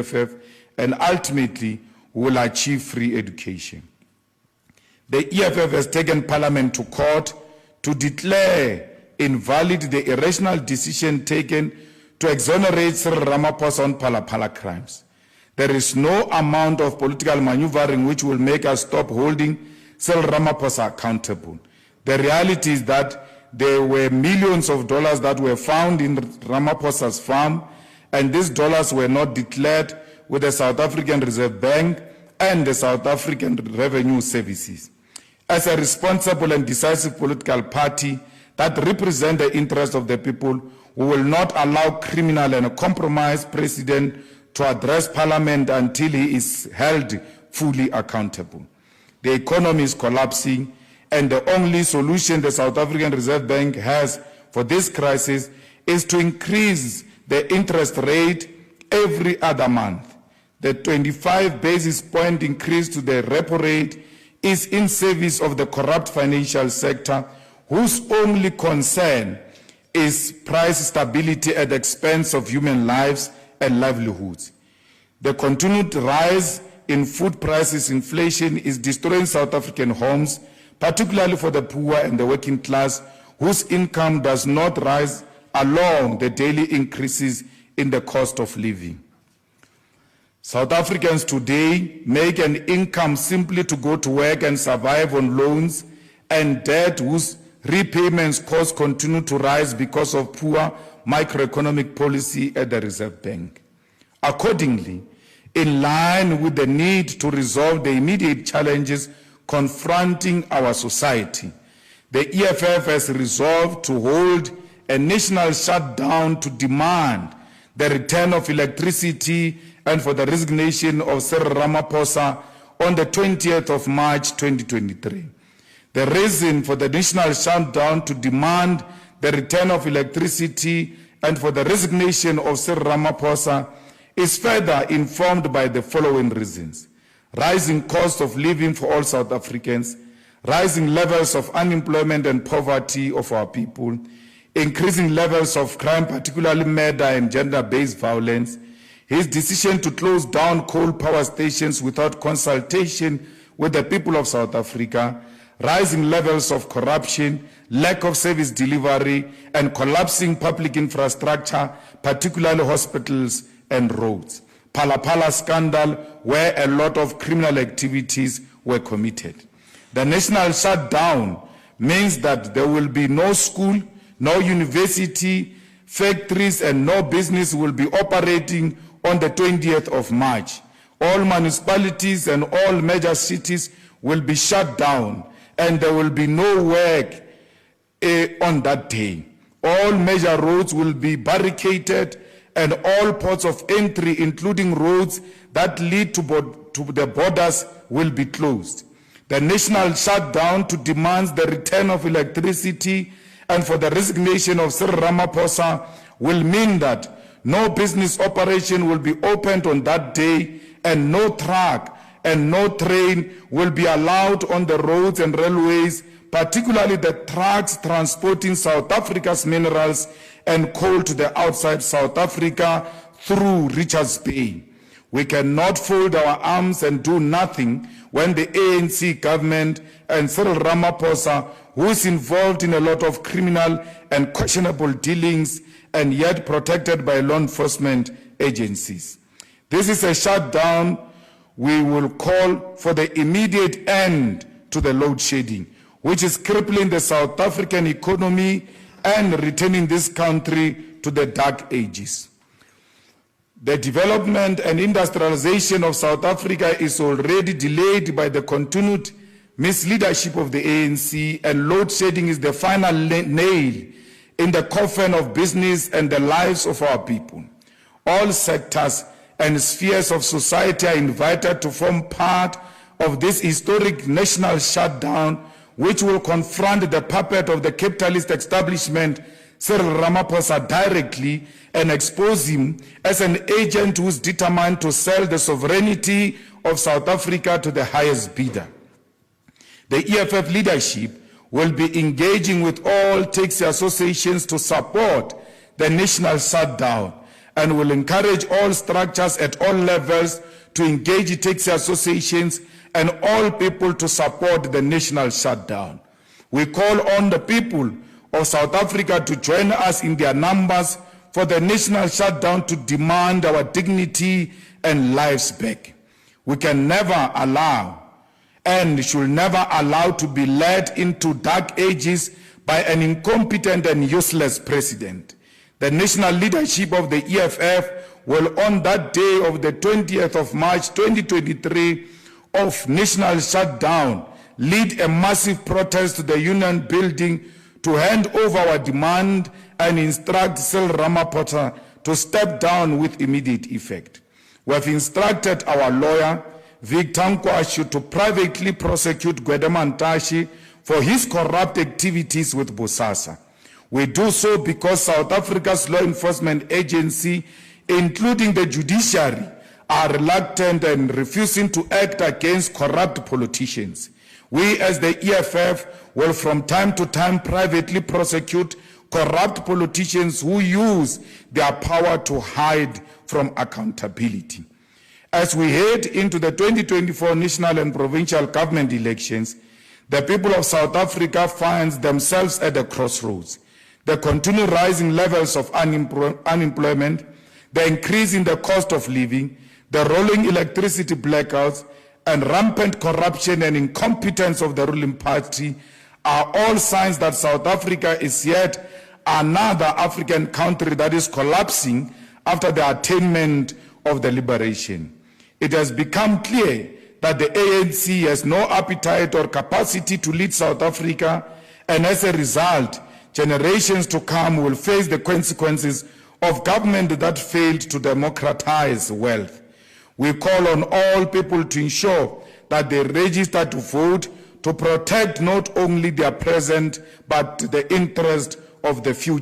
EFF, and ultimately will achieve free education. The EFF has taken Parliament to court to declare invalid the irrational decision taken to exonerate Cyril Ramaphosa on Phala crimes. There is no amount of political maneuvering which will make us stop holding Cyril Ramaphosa accountable. The reality is that there were millions of dollars that were found in Ramaphosa's farm, and these dollars were not declared with the South African Reserve Bank and the South African Revenue Services. As a responsible and decisive political party that represents the interests of the people, we will not allow criminal and a compromised president to address Parliament until he is held fully accountable. The economy is collapsing, and the only solution the South African Reserve Bank has for this crisis is to increase the interest rate every other month. The 25 basis point increase to the repo rate is in service of the corrupt financial sector, whose only concern is price stability at the expense of human lives and livelihoods. The continued rise in food prices, inflation, is destroying South African homes, particularly for the poor and the working class, whose income does not rise along the daily increases in the cost of living. South Africans today make an income simply to go to work and survive on loans and debt whose repayments costs continue to rise because of poor macroeconomic policy at the Reserve Bank. Accordingly, in line with the need to resolve the immediate challenges confronting our society, the EFF has resolved to hold a national shutdown to demand the return of electricity and for the resignation of Cyril Ramaphosa on the 20th of March 2023. The reason for the national shutdown to demand the return of electricity and for the resignation of Cyril Ramaphosa is further informed by the following reasons: rising cost of living for all South Africans, rising levels of unemployment and poverty of our people, increasing levels of crime, particularly murder and gender-based violence, his decision to close down coal power stations without consultation with the people of South Africa, rising levels of corruption, lack of service delivery, and collapsing public infrastructure, particularly hospitals and roads. Phala scandal, where a lot of criminal activities were committed. The national shutdown means that there will be no school, no university, factories, and no business will be operating on the 20th of March. All municipalities and all major cities will be shut down, and there will be no work on that day. All major roads will be barricaded, and all ports of entry, including roads that lead to the borders, will be closed. The national shutdown to demand the return of electricity and for the resignation of Cyril Ramaphosa will mean that no business operation will be opened on that day, and no truck and no train will be allowed on the roads and railways, particularly the trucks transporting South Africa's minerals and coal to the outside South Africa through Richards Bay. We cannot fold our arms and do nothing when the ANC government and Cyril Ramaphosa, who is involved in a lot of criminal and questionable dealings and yet protected by law enforcement agencies. This is a shutdown. We will call for the immediate end to the load shedding, which is crippling the South African economy and returning this country to the dark ages. The development and industrialization of South Africa is already delayed by the continued misleadership of the ANC, and load shedding is the final nail in the coffin of business and the lives of our people. All sectors and spheres of society are invited to form part of this historic national shutdown, which will confront the puppet of the capitalist establishment, Cyril Ramaphosa, directly and expose him as an agent who is determined to sell the sovereignty of South Africa to the highest bidder. The EFF leadership will be engaging with all taxi associations to support the national shutdown and will encourage all structures at all levels to engage taxi associations and all people to support the national shutdown. We call on the people of South Africa to join us in their numbers for the national shutdown to demand our dignity and lives back. We can never allow and should never allow to be led into dark ages by an incompetent and useless president. The national leadership of the EFF will, on that day of the 20th of March 2023 of national shutdown, lead a massive protest to the Union building to hand over our demand and instruct Cyril Ramaphosa to step down with immediate effect. We have instructed our lawyer, Victor Nkwashu, to privately prosecute Gwede Mantashe for his corrupt activities with Bosasa. We do so because South Africa's law enforcement agency, including the judiciary, are reluctant and refusing to act against corrupt politicians. We as the EFF will from time to time privately prosecute corrupt politicians who use their power to hide from accountability. As we head into the 2024 national and provincial government elections, the people of South Africa find themselves at a crossroads. The continued rising levels of unemployment, the increase in the cost of living, the rolling electricity blackouts, and rampant corruption and incompetence of the ruling party are all signs that South Africa is yet another African country that is collapsing after the attainment of the liberation. It has become clear that the ANC has no appetite or capacity to lead South Africa, and as a result, generations to come will face the consequences of government that failed to democratize wealth. We call on all people to ensure that they register to vote to protect not only their present but the interest of the future.